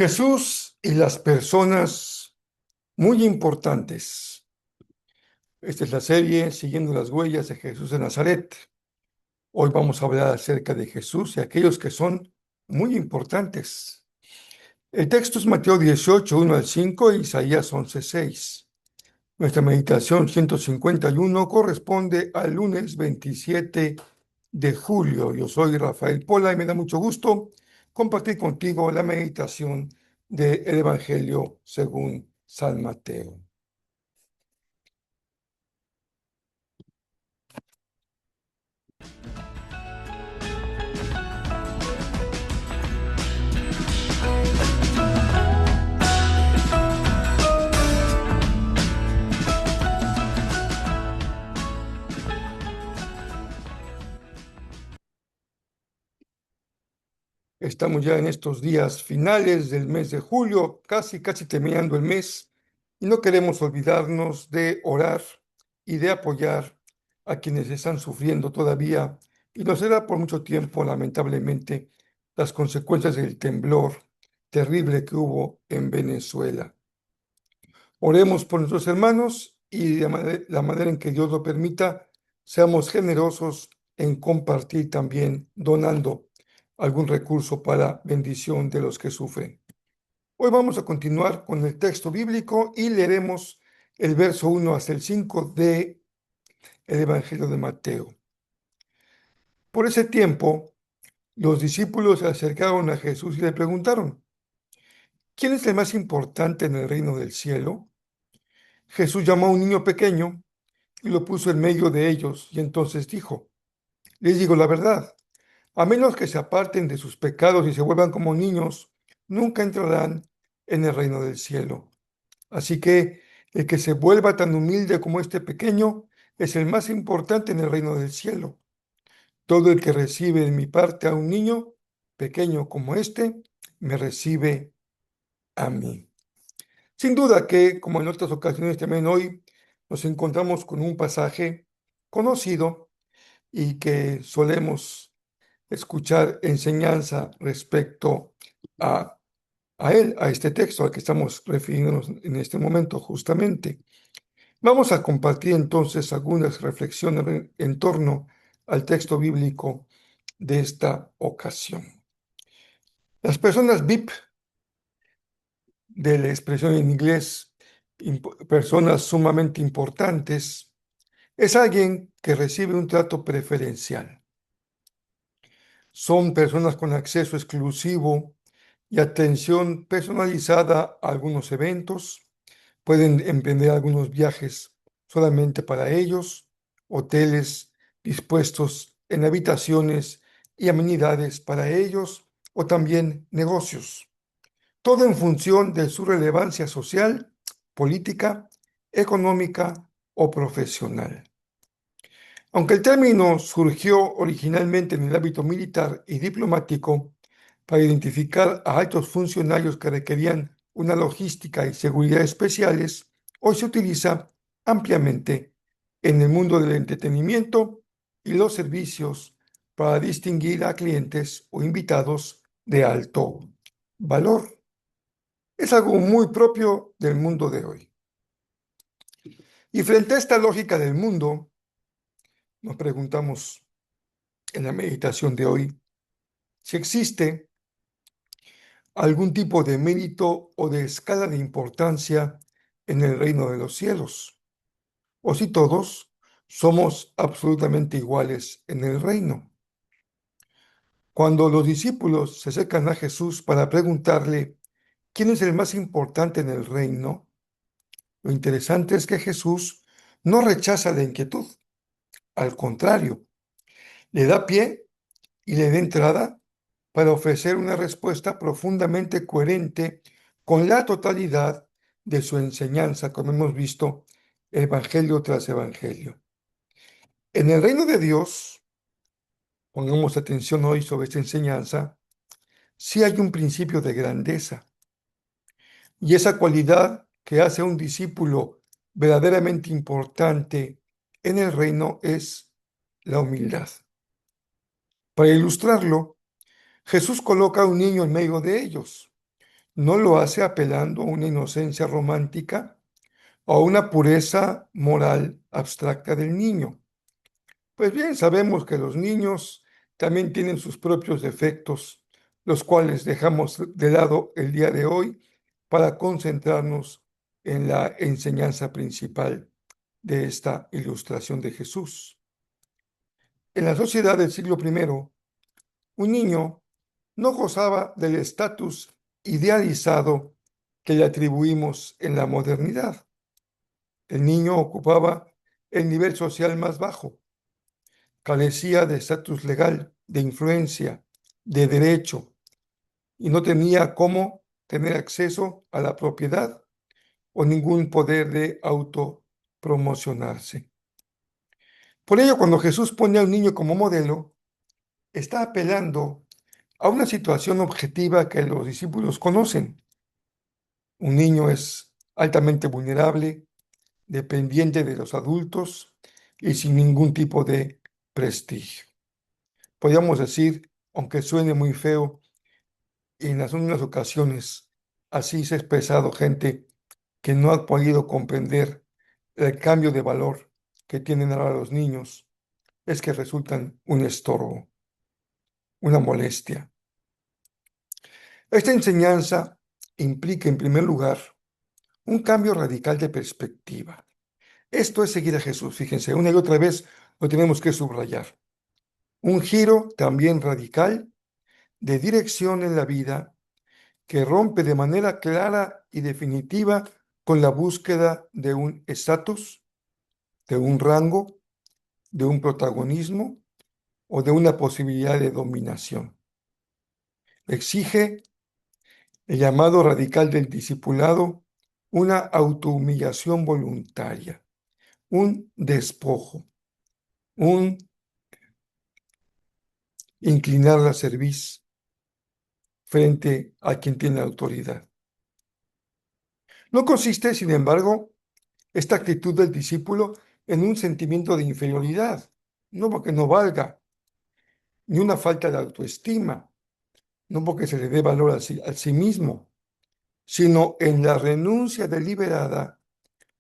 Jesús y las personas muy importantes. Esta es la serie Siguiendo las huellas de Jesús de Nazaret. Hoy vamos a hablar acerca de Jesús y aquellos que son muy importantes. El texto es Mateo 18, 1 al 5 e Isaías 11, 6. Nuestra meditación 151 corresponde al lunes 27 de julio. Yo soy Rafael Pola y me da mucho gusto compartir contigo la meditación del Evangelio según San Mateo. Estamos ya en estos días finales del mes de julio, casi terminando el mes, y no queremos olvidarnos de orar y de apoyar a quienes están sufriendo todavía, y lo será por mucho tiempo, lamentablemente, las consecuencias del temblor terrible que hubo en Venezuela. Oremos por nuestros hermanos y de la manera en que Dios lo permita, seamos generosos en compartir también, donando algún recurso para bendición de los que sufren. Hoy vamos a continuar con el texto bíblico y leeremos el verso 1 hasta el 5 de el Evangelio de Mateo. Por ese tiempo, los discípulos se acercaron a Jesús y le preguntaron: ¿quién es el más importante en el reino del cielo? Jesús llamó a un niño pequeño y lo puso en medio de ellos, y entonces dijo: les digo la verdad, a menos que se aparten de sus pecados y se vuelvan como niños, nunca entrarán en el reino del cielo. Así que el que se vuelva tan humilde como este pequeño es el más importante en el reino del cielo. Todo el que recibe de mi parte a un niño pequeño como este, me recibe a mí. Sin duda que, como en otras ocasiones también hoy, nos encontramos con un pasaje conocido y que solemos escuchar enseñanza respecto a, a él, a este texto al que estamos refiriéndonos en este momento justamente. Vamos a compartir entonces algunas reflexiones en torno al texto bíblico de esta ocasión. Las personas VIP, de la expresión en inglés, personas sumamente importantes, es alguien que recibe un trato preferencial. Son personas con acceso exclusivo y atención personalizada a algunos eventos. Pueden emprender algunos viajes solamente para ellos, hoteles dispuestos en habitaciones y amenidades para ellos, o también negocios. Todo en función de su relevancia social, política, económica o profesional. Aunque el término surgió originalmente en el ámbito militar y diplomático para identificar a altos funcionarios que requerían una logística y seguridad especiales, hoy se utiliza ampliamente en el mundo del entretenimiento y los servicios para distinguir a clientes o invitados de alto valor. Es algo muy propio del mundo de hoy. Y frente a esta lógica del mundo, nos preguntamos en la meditación de hoy si existe algún tipo de mérito o de escala de importancia en el reino de los cielos, o si todos somos absolutamente iguales en el reino. Cuando los discípulos se acercan a Jesús para preguntarle quién es el más importante en el reino, lo interesante es que Jesús no rechaza la inquietud, al contrario, le da pie y le da entrada para ofrecer una respuesta profundamente coherente con la totalidad de su enseñanza, como hemos visto, evangelio tras evangelio. En el reino de Dios, pongamos atención hoy sobre esta enseñanza, sí hay un principio de grandeza, y esa cualidad que hace a un discípulo verdaderamente importante en el reino es la humildad. Para ilustrarlo, Jesús coloca a un niño en medio de ellos. No lo hace apelando a una inocencia romántica o a una pureza moral abstracta del niño. Pues bien, sabemos que los niños también tienen sus propios defectos, los cuales dejamos de lado el día de hoy para concentrarnos en la enseñanza principal de esta ilustración de Jesús. En la sociedad del siglo I, un niño no gozaba del estatus idealizado que le atribuimos en la modernidad. El niño ocupaba el nivel social más bajo, carecía de estatus legal, de influencia, de derecho, y no tenía cómo tener acceso a la propiedad o ningún poder de autopromocionarse. Por ello, cuando Jesús pone a un niño como modelo, está apelando a una situación objetiva que los discípulos conocen. Un niño es altamente vulnerable, dependiente de los adultos y sin ningún tipo de prestigio. Podríamos decir, aunque suene muy feo, en algunas ocasiones así se ha expresado gente que no ha podido comprender el cambio de valor que tienen ahora los niños, es que resultan un estorbo, una molestia. Esta enseñanza implica, en primer lugar, un cambio radical de perspectiva. Esto es seguir a Jesús, fíjense, una y otra vez lo tenemos que subrayar. Un giro también radical de dirección en la vida que rompe de manera clara y definitiva con la búsqueda de un estatus, de un rango, de un protagonismo o de una posibilidad de dominación. Exige el llamado radical del discipulado, una autohumillación voluntaria, un despojo, un inclinar la cerviz frente a quien tiene autoridad. No consiste, sin embargo, esta actitud del discípulo en un sentimiento de inferioridad, no porque no valga, ni una falta de autoestima, no porque se le dé valor a sí mismo, sino en la renuncia deliberada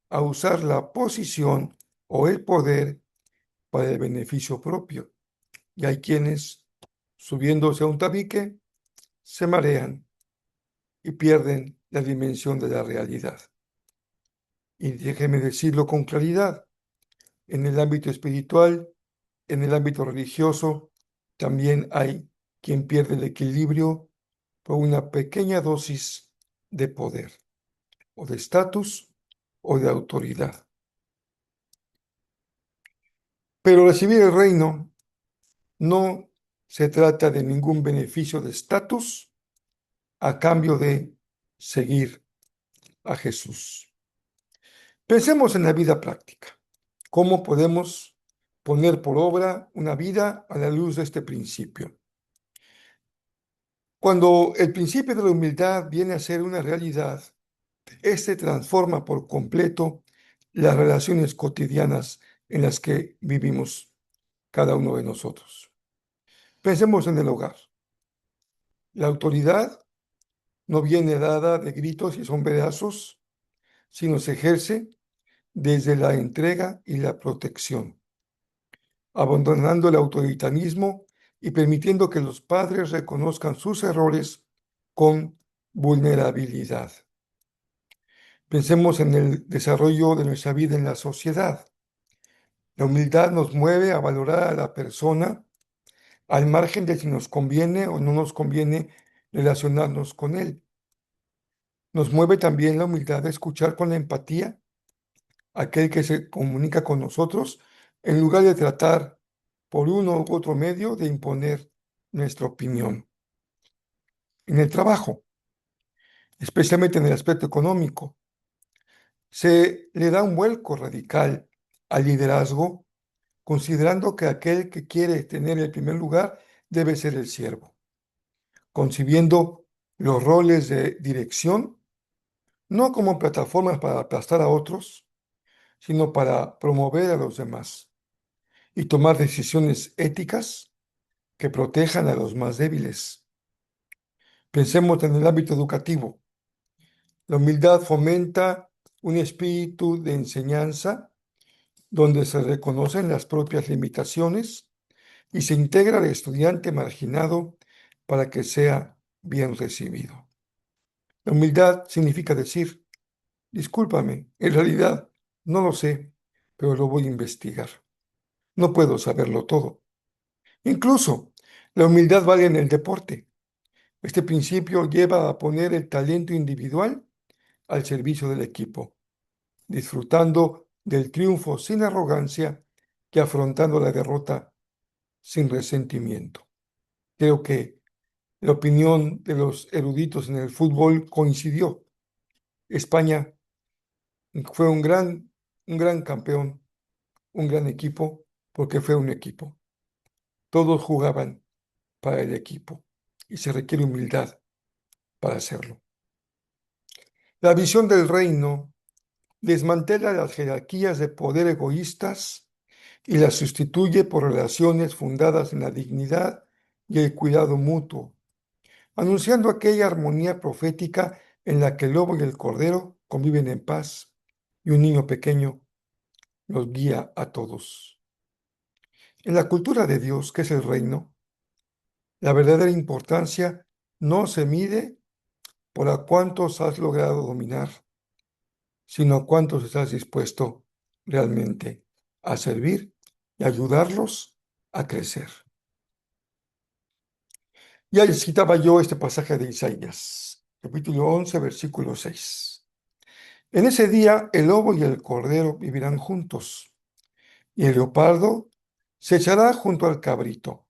a usar la posición o el poder para el beneficio propio. Y hay quienes, subiéndose a un tabique, se marean y pierden la dimensión de la realidad. Y déjeme decirlo con claridad, en el ámbito espiritual, en el ámbito religioso, también hay quien pierde el equilibrio por una pequeña dosis de poder, o de estatus, o de autoridad. Pero recibir el reino no se trata de ningún beneficio de estatus a cambio de seguir a Jesús. Pensemos en la vida práctica. ¿Cómo podemos poner por obra una vida a la luz de este principio? Cuando el principio de la humildad viene a ser una realidad, este transforma por completo las relaciones cotidianas en las que vivimos cada uno de nosotros. Pensemos en el hogar. La autoridad no viene dada de gritos y sombrerazos, sino se ejerce desde la entrega y la protección, abandonando el autoritarismo y permitiendo que los padres reconozcan sus errores con vulnerabilidad. Pensemos en el desarrollo de nuestra vida en la sociedad. La humildad nos mueve a valorar a la persona al margen de si nos conviene o no nos conviene relacionarnos con él. Nos mueve también la humildad de escuchar con la empatía a aquel que se comunica con nosotros en lugar de tratar por uno u otro medio de imponer nuestra opinión. En el trabajo, especialmente en el aspecto económico, se le da un vuelco radical al liderazgo, considerando que aquel que quiere tener el primer lugar debe ser el siervo, concibiendo los roles de dirección no como plataformas para aplastar a otros, sino para promover a los demás y tomar decisiones éticas que protejan a los más débiles. Pensemos en el ámbito educativo. La humildad fomenta un espíritu de enseñanza donde se reconocen las propias limitaciones y se integra al estudiante marginado para que sea bien recibido. La humildad significa decir, discúlpame, en realidad no lo sé, pero lo voy a investigar. No puedo saberlo todo. Incluso la humildad vale en el deporte. Este principio lleva a poner el talento individual al servicio del equipo, disfrutando del triunfo sin arrogancia que afrontando la derrota sin resentimiento. Creo que la opinión de los eruditos en el fútbol coincidió. España fue un gran campeón, un gran equipo, porque fue un equipo. Todos jugaban para el equipo y se requiere humildad para hacerlo. La visión del reino desmantela las jerarquías de poder egoístas y las sustituye por relaciones fundadas en la dignidad y el cuidado mutuo, anunciando aquella armonía profética en la que el lobo y el cordero conviven en paz y un niño pequeño los guía a todos. En la cultura de Dios, que es el reino, la verdadera importancia no se mide por a cuántos has logrado dominar, sino a cuántos estás dispuesto realmente a servir y ayudarlos a crecer. Ya les citaba yo este pasaje de Isaías, capítulo 11, versículo 6. En ese día el lobo y el cordero vivirán juntos, y el leopardo se echará junto al cabrito.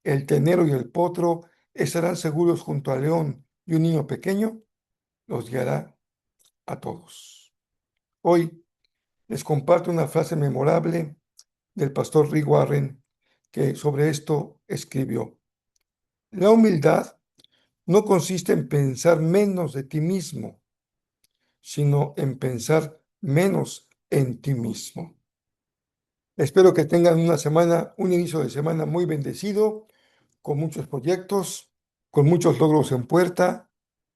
El ternero y el potro estarán seguros junto al león, y un niño pequeño los guiará a todos. Hoy les comparto una frase memorable del pastor Rick Warren que sobre esto escribió. La humildad no consiste en pensar menos de ti mismo, sino en pensar menos en ti mismo. Espero que tengan una semana, un inicio de semana muy bendecido, con muchos proyectos, con muchos logros en puerta,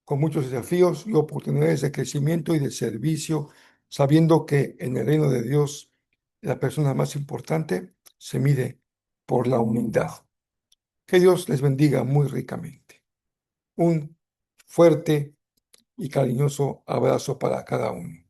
con muchos desafíos y oportunidades de crecimiento y de servicio, sabiendo que en el reino de Dios la persona más importante se mide por la humildad. Que Dios les bendiga muy ricamente. Un fuerte y cariñoso abrazo para cada uno.